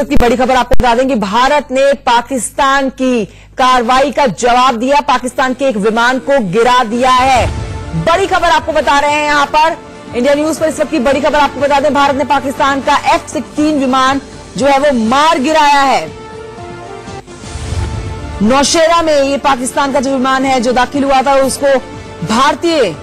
की बड़ी खबर आपको बता दें कि भारत ने पाकिस्तान की कार्रवाई का जवाब दिया, पाकिस्तान के एक विमान को गिरा दिया है। बड़ी खबर आपको बता रहे हैं यहां पर इंडिया न्यूज पर इस वक्त की बड़ी खबर आपको बता दें, भारत ने पाकिस्तान का F-16 विमान जो है वो मार गिराया है। नौशेरा में ये पाकिस्तान का जो विमान है जो दाखिल हुआ था उसको भारतीय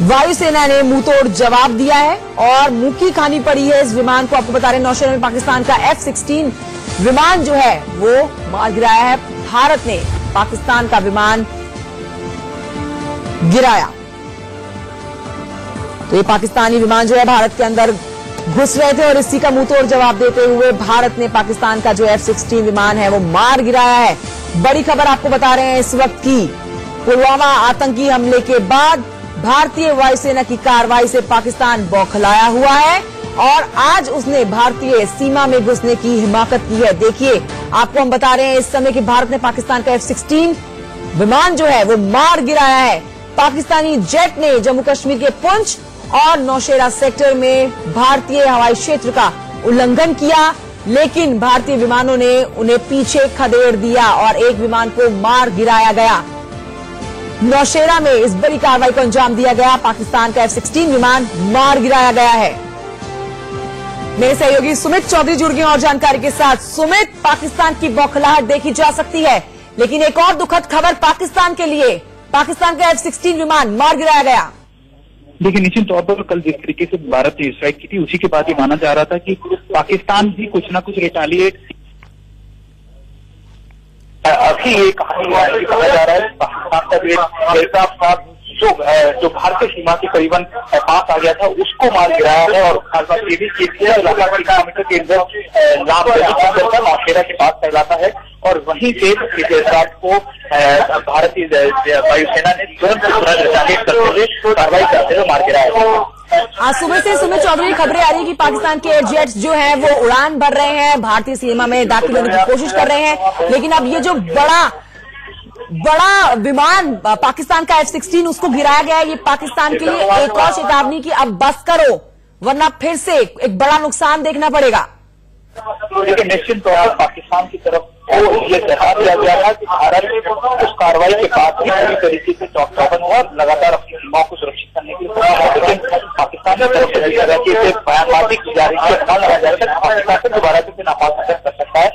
वायुसेना ने मुंहतोड़ जवाब दिया है और मुंह की खानी पड़ी है इस विमान को। आपको बता रहे हैं नौशेरा में पाकिस्तान का F-16 विमान जो है वो मार गिराया है। भारत ने पाकिस्तान का विमान गिराया, तो ये पाकिस्तानी विमान जो है भारत के अंदर घुस रहे थे और इसी का मुंहतोड़ जवाब देते हुए भारत ने पाकिस्तान का जो F-16 विमान है वो मार गिराया है। बड़ी खबर आपको बता रहे हैं इस वक्त की, पुलवामा आतंकी हमले के बाद भारतीय वायुसेना की कार्रवाई से पाकिस्तान बौखलाया हुआ है और आज उसने भारतीय सीमा में घुसने की हिमाकत की है। देखिए आपको हम बता रहे हैं इस समय कि भारत ने पाकिस्तान का F-16 विमान जो है वो मार गिराया है। पाकिस्तानी जेट ने जम्मू कश्मीर के पुंछ और नौशेरा सेक्टर में भारतीय हवाई क्षेत्र का उल्लंघन किया, लेकिन भारतीय विमानों ने उन्हें पीछे खदेड़ दिया और एक विमान को मार गिराया गया। नौशेरा में इस बड़ी कार्रवाई को अंजाम दिया गया, पाकिस्तान का F-16 विमान मार गिराया गया है। मेरे सहयोगी सुमित चौधरी जुड़ गए और जानकारी के साथ। सुमित, पाकिस्तान की बौखलाहट देखी जा सकती है, लेकिन एक और दुखद खबर पाकिस्तान के लिए, पाकिस्तान का F-16 विमान मार गिराया गया। देखिए निश्चित तौर पर कल जिस तरीके से भारत ने स्ट्राइक की थी उसी के बाद ये माना जा रहा था कि पाकिस्तान भी कुछ ना कुछ रिटेलिएट। अभी ये कहा जा रहा है पाकिस्तान का जो एयरक्राफ्ट था जो भारतीय सीमा के करीबन पास आ गया था उसको मार गिराया है और खास बात ये भी किया इलाका किलोमीटर के अंदर नौशेरा के पास का इलाका है और वहीं से इस एयरक्राफ्ट को भारतीय वायुसेना ने तुरंत रिटेलिएट करते हुए कार्रवाई करते हुए मार गिराया। आज सुबह से सुमित चौधरी खबरें आ रही है कि पाकिस्तान के एयर जेट्स जो हैं वो उड़ान भर रहे हैं, भारतीय सीमा में दाखिल होने की कोशिश कर रहे हैं, लेकिन अब ये जो बड़ा विमान पाकिस्तान का F-16 उसको गिराया गया है। ये पाकिस्तान के लिए एक और चेतावनी कि अब बस करो वरना फिर से एक बड़ा नुकसान देखना पड़ेगा। लेकिन निश्चित तौर पर पाकिस्तान की तरफ ये कहा दिया गया था कि भारत उस कार्रवाई के बाद भी पूरी तरीके से चौकन्ना हुआ, लगातार अपनी सीमाओं को सुरक्षित करने के लिए, लेकिन पाकिस्तान की तरफ से देखा गया कि इसे बयानबाजी की जा रही है, लगाया जा रहा है पाकिस्तान से दोबारा से नापाक हरकत कर सकता है।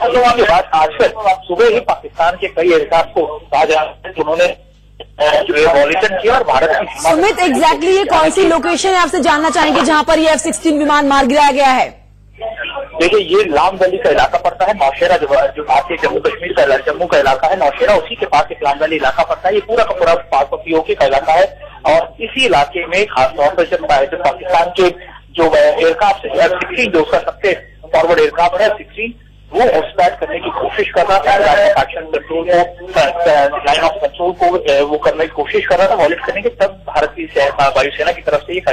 उसके बाद आज फिर सुबह ही पाकिस्तान के कई एयरक्राफ्ट को कहा जा रहा है जिन्होंने जो मॉनिटर किया और भारत की सीमा। सुमित, एग्जैक्टली ये कौन सी लोकेशन है आपसे जानना चाहेंगे जहां पर ये F-16 विमान मार गिराया गया है? देखिए ये लाम वैली का इलाका पड़ता है, नौशेरा जो भारतीय जम्मू कश्मीर का जम्मू का इलाका है, नौशेरा उसी के पास एक लाम वैली इलाका पड़ता है। ये पूरा का पूरा पास POK का इलाका है और इसी इलाके में खासतौर पर जब पाकिस्तान के जो एयरक्राफ्ट F-16 जो उसका सबसे फॉरवर्ड एयरक्राफ्ट है F-16 वो घुसपैठ करने की कोशिश कर रहा था, एक्शन कंट्रोल को लाइन ऑफ कंट्रोल को वो करने की कोशिश कर रहा था, वॉलेट करने के, तब भारतीय वायुसेना की तरफ से एक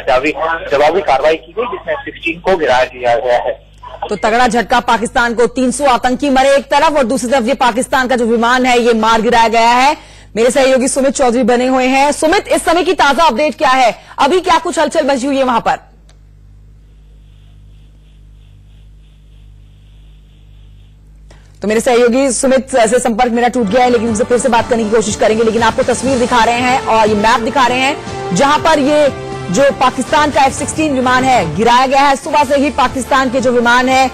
जवाबी कार्रवाई की गई जिसमें F-16 को गिरा दिया गया है। तो तगड़ा झटका पाकिस्तान को, 300 आतंकी मरे एक तरफ और दूसरी तरफ ये पाकिस्तान का जो विमान है ये मार गिराया गया है। मेरे सहयोगी सुमित चौधरी बने हुए हैं। सुमित, इस समय की ताजा अपडेट क्या है? अभी क्या कुछ हलचल मची हुई है वहां पर? तो मेरे सहयोगी सुमित से संपर्क मेरा टूट गया है, लेकिन उनसे फिर से बात करने की कोशिश करेंगे। लेकिन आपको तस्वीर दिखा रहे हैं और ये मैप दिखा रहे हैं जहां पर ये जो पाकिस्तान का F-16 विमान है गिराया गया है। सुबह से ही पाकिस्तान के जो विमान है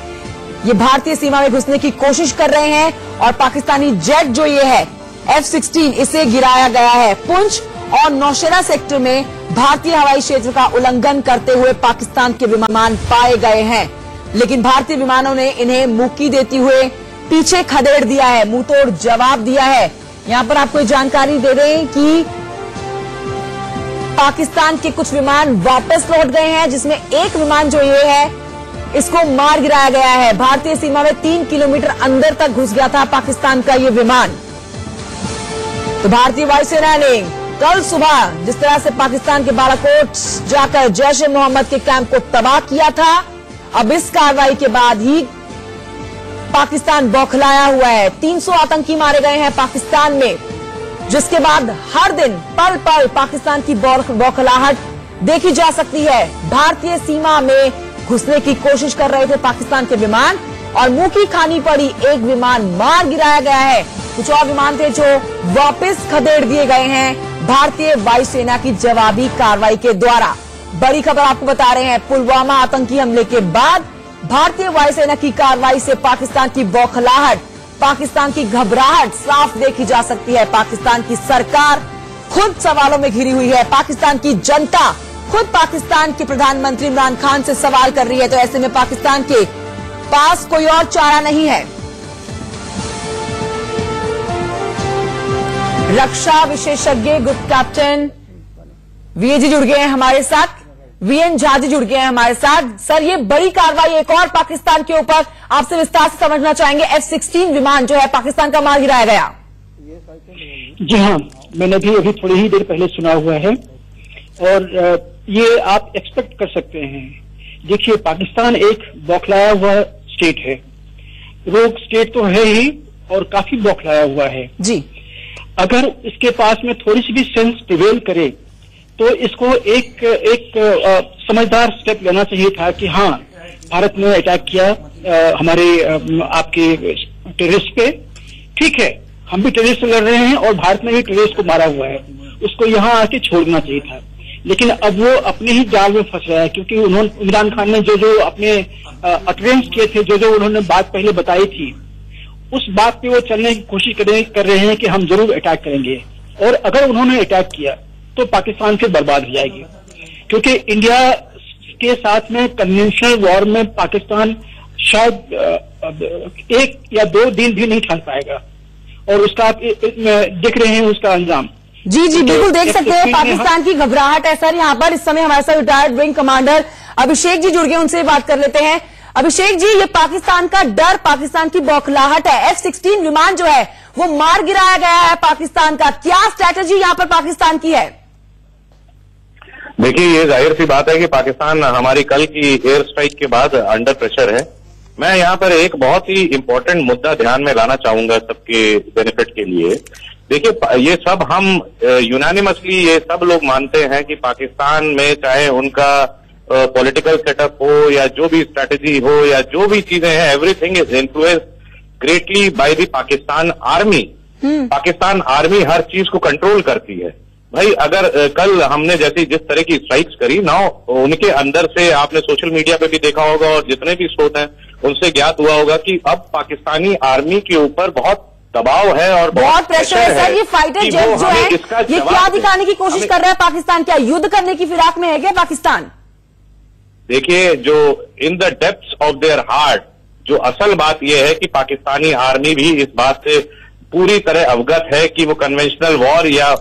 ये भारतीय सीमा में घुसने की कोशिश कर रहे हैं और पाकिस्तानी जेट जो ये है F-16 इसे गिराया गया है। पुंछ और नौशेरा सेक्टर में भारतीय हवाई क्षेत्र का उल्लंघन करते हुए पाकिस्तान के विमान पाए गए हैं, लेकिन भारतीय विमानों ने इन्हें मुक्की देते हुए पीछे खदेड़ दिया है, मुंहतोड़ जवाब दिया है। यहां पर आपको जानकारी दे दें कि पाकिस्तान के कुछ विमान वापस लौट गए हैं, जिसमें एक विमान जो ये है इसको मार गिराया गया है। भारतीय सीमा में 3 किलोमीटर अंदर तक घुस गया था पाकिस्तान का ये विमान। तो भारतीय वायुसेना ने कल सुबह जिस तरह से पाकिस्तान के बालाकोट जाकर जैश-ए-मोहम्मद के कैंप को तबाह किया था, अब इस कार्रवाई के बाद ही पाकिस्तान बौखलाया हुआ है। 300 आतंकी मारे गए हैं पाकिस्तान में, जिसके बाद हर दिन पल पल पाकिस्तान की बौखलाहट देखी जा सकती है। भारतीय सीमा में घुसने की कोशिश कर रहे थे पाकिस्तान के विमान और मुंह की खानी पड़ी, एक विमान मार गिराया गया है। कुछ और विमान थे जो वापस खदेड़ दिए गए हैं भारतीय वायुसेना की जवाबी कार्रवाई के द्वारा। बड़ी खबर आपको बता रहे हैं, पुलवामा आतंकी हमले के बाद भारतीय वायुसेना की कार्रवाई से पाकिस्तान की बौखलाहट, पाकिस्तान की घबराहट साफ देखी जा सकती है। पाकिस्तान की सरकार खुद सवालों में घिरी हुई है, पाकिस्तान की जनता खुद पाकिस्तान के प्रधानमंत्री इमरान खान से सवाल कर रही है। तो ऐसे में पाकिस्तान के पास कोई और चारा नहीं है। रक्षा विशेषज्ञ ग्रुप कैप्टन वीएन जी जुड़ गए हैं हमारे साथ, वीएन झा जी जुड़ गए हैं हमारे साथ। सर, ये बड़ी कार्रवाई एक और पाकिस्तान के ऊपर, आपसे विस्तार से समझना चाहेंगे। F-16 विमान जो है पाकिस्तान का मार गिराया गया। जी हाँ, मैंने भी अभी थोड़ी ही देर पहले सुना हुआ है और ये आप एक्सपेक्ट कर सकते हैं। देखिए, पाकिस्तान एक बौखलाया हुआ स्टेट है, रोग स्टेट तो है ही और काफी बौखलाया हुआ है जी। अगर इसके पास में थोड़ी सी भी सेंस प्रिवेल करे तो इसको एक समझदार स्टेप लेना चाहिए था कि हाँ, भारत ने अटैक किया हमारे आपके टेररिस्ट पे, ठीक है, हम भी टेररिस्ट लड़ रहे हैं और भारत ने भी टेररिस्ट को मारा हुआ है, उसको यहाँ आके छोड़ना चाहिए था। लेकिन अब वो अपने ही जाल में फंस रहा है, क्योंकि उन्होंने, इमरान खान ने जो अपने अटरेंस किए थे, जो उन्होंने बात पहले बताई थी, उस बात पे वो चलने की कोशिश कर रहे हैं कि हम जरूर अटैक करेंगे। और अगर उन्होंने अटैक किया तो पाकिस्तान से बर्बाद हो जाएगी, क्योंकि इंडिया के साथ में कन्वेंशनल वॉर में पाकिस्तान शायद 1 या 2 दिन भी नहीं ठहर पाएगा और उसका आप देख रहे हैं उसका अंजाम। जी जी, बिल्कुल देख सकते हैं पाकिस्तान की घबराहट है। सर, यहाँ पर इस समय हमारे साथ retired wing commander Abhishek ji जुड़ गए, उनसे बात कर लेते हैं। अभिषेक जी, ये पाकिस्तान का डर, पाकिस्तान की बौखलाहट है, F-16 विमान जो है वो मार गिराया गया है पाकिस्तान का, क्या स्ट्रैटेजी यहाँ पर पाकिस्तान की है? देखिए, ये जाहिर सी बात है कि पाकिस्तान हमारी कल की एयर स्ट्राइक के बाद अंडर प्रेशर है। मैं यहाँ पर एक बहुत ही इंपॉर्टेंट मुद्दा ध्यान में लाना चाहूंगा सबके बेनिफिट के लिए। देखिए, ये सब हम यूनानिमसली ये सब लोग मानते हैं कि पाकिस्तान में चाहे उनका पॉलिटिकल सेटअप हो या जो भी स्ट्रैटेजी हो या जो भी चीजें हैं, everything is influence greatly by the Pakistan army. Pakistan army हर चीज को कंट्रोल करती है। भाई, अगर कल हमने जैसी जिस तरह की स्ट्राइक्स करी ना, उनके अंदर से आपने सोशल मीडिया पे भी देखा होगा और जितने भी स्रोत हैं उनसे ज्ञात हुआ होगा कि अब पाकिस्तानी आर्मी के ऊपर बहुत दबाव है और बहुत प्रेशर है। सर, ये फाइटर जेट जो है ये क्या दिखाने की कोशिश कर रहा है पाकिस्तान? क्या युद्ध करने की फिराक में है क्या पाकिस्तान? देखिए, जो in the depths of their heart, जो असल बात यह है कि पाकिस्तानी आर्मी भी इस बात से पूरी तरह अवगत है कि वो कन्वेंशनल वॉर या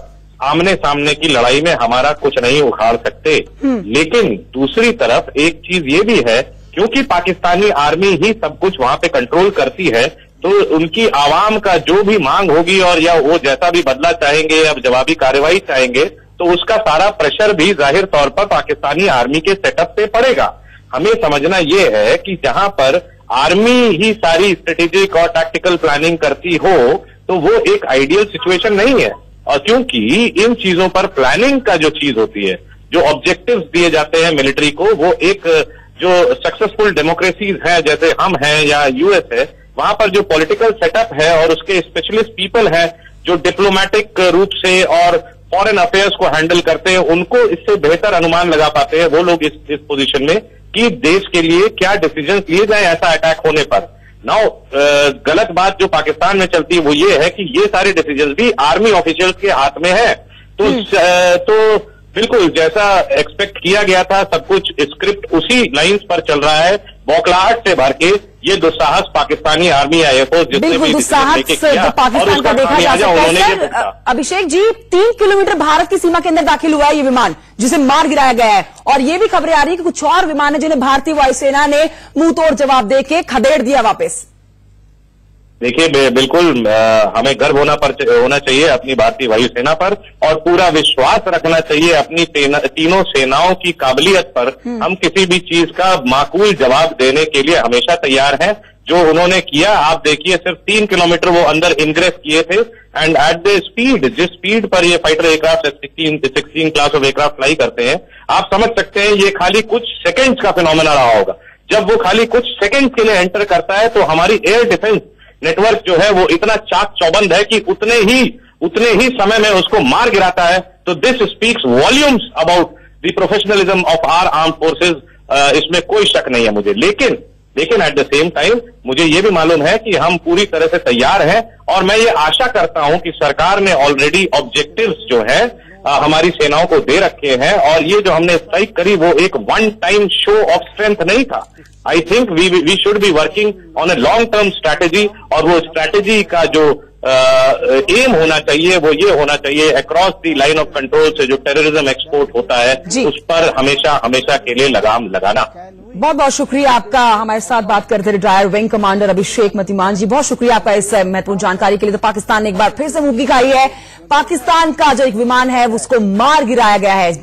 आमने सामने की लड़ाई में हमारा कुछ नहीं उखाड़ सकते। लेकिन दूसरी तरफ एक चीज ये भी है, क्योंकि पाकिस्तानी आर्मी ही सब कुछ वहां पे कंट्रोल करती है, तो उनकी आवाम का जो भी मांग होगी और या वो जैसा भी बदला चाहेंगे या जवाबी कार्रवाई चाहेंगे, तो उसका सारा प्रेशर भी जाहिर तौर पर पाकिस्तानी आर्मी के सेटअप पे पड़ेगा। हमें समझना ये है कि जहां पर आर्मी ही सारी स्ट्रेटेजिक और टैक्टिकल प्लानिंग करती हो, तो वो एक आइडियल सिचुएशन नहीं है। और क्योंकि इन चीजों पर प्लानिंग का जो चीज होती है, जो ऑब्जेक्टिव्स दिए जाते हैं मिलिट्री को, वो एक जो सक्सेसफुल डेमोक्रेसीज हैं जैसे हम हैं या यूएस है, वहां पर जो पॉलिटिकल सेटअप है और उसके स्पेशलिस्ट पीपल हैं जो डिप्लोमेटिक रूप से और फॉरेन अफेयर्स को हैंडल करते हैं, उनको इससे बेहतर अनुमान लगा पाते हैं वो लोग इस पोजीशन में कि देश के लिए क्या डिसीजन लिए जाए ऐसा अटैक होने पर। नाउ गलत बात जो पाकिस्तान में चलती है वो ये है कि ये सारे डिसीजन भी आर्मी ऑफिशियल्स के हाथ में है। तो बिल्कुल जैसा एक्सपेक्ट किया गया था, सब कुछ स्क्रिप्ट उसी लाइंस पर चल रहा है। बौखलाहट से भर के ये दुस्साहस पाकिस्तानी आर्मी एयरफोर्स बिल्कुल दुस्साहस पाकिस्तान का देखा जा सकता है। अभिषेक जी, 3 किलोमीटर भारत की सीमा के अंदर दाखिल हुआ है ये विमान जिसे मार गिराया गया है, और ये भी खबरें आ रही है कि कुछ और विमान है जिन्हें भारतीय वायुसेना ने मुंह तोड़ जवाब देके खदेड़ दिया वापस। देखिए बिल्कुल हमें गर्व होना चाहिए अपनी भारतीय वायुसेना पर, और पूरा विश्वास रखना चाहिए अपनी तीनों सेनाओं की काबिलियत पर। हम किसी भी चीज का माकूल जवाब देने के लिए हमेशा तैयार हैं। जो उन्होंने किया, आप देखिए, सिर्फ 3 किलोमीटर वो अंदर इनग्रेस किए थे, एंड एट द स्पीड, जिस स्पीड पर ये fighter aircraft 16 class of aircraft fly करते हैं, आप समझ सकते हैं ये खाली कुछ सेकेंड्स का फिनोमेना रहा होगा। जब वो खाली कुछ सेकेंड के लिए एंटर करता है तो हमारी एयर डिफेंस नेटवर्क जो है वो इतना चाक चौबंद है कि उतने ही समय में उसको मार गिराता है। तो this speaks volumes about the professionalism of our arm forces, इसमें कोई शक नहीं है मुझे। लेकिन एट द सेम टाइम मुझे ये भी मालूम है कि हम पूरी तरह से तैयार हैं, और मैं ये आशा करता हूं कि सरकार ने ऑलरेडी ऑब्जेक्टिव्स जो है हमारी सेनाओं को दे रखे हैं, और ये जो हमने स्ट्राइक करी वो एक one time show of strength नहीं था। I think we should be working on a long term strategy, और वो स्ट्रैटेजी का जो एम होना चाहिए वो ये होना चाहिए, across the line of control से जो टेररिज्म एक्सपोर्ट होता है उस पर हमेशा के लिए लगाम लगाना। बहुत बहुत शुक्रिया आपका। हमारे साथ बात करते रिटायर्ड विंग कमांडर अभिषेक मतिमान जी, बहुत शुक्रिया आपका इस महत्वपूर्ण जानकारी के लिए। तो पाकिस्तान ने एक बार फिर से मुंह दिखाई है, पाकिस्तान का जो एक विमान है उसको मार गिराया गया है।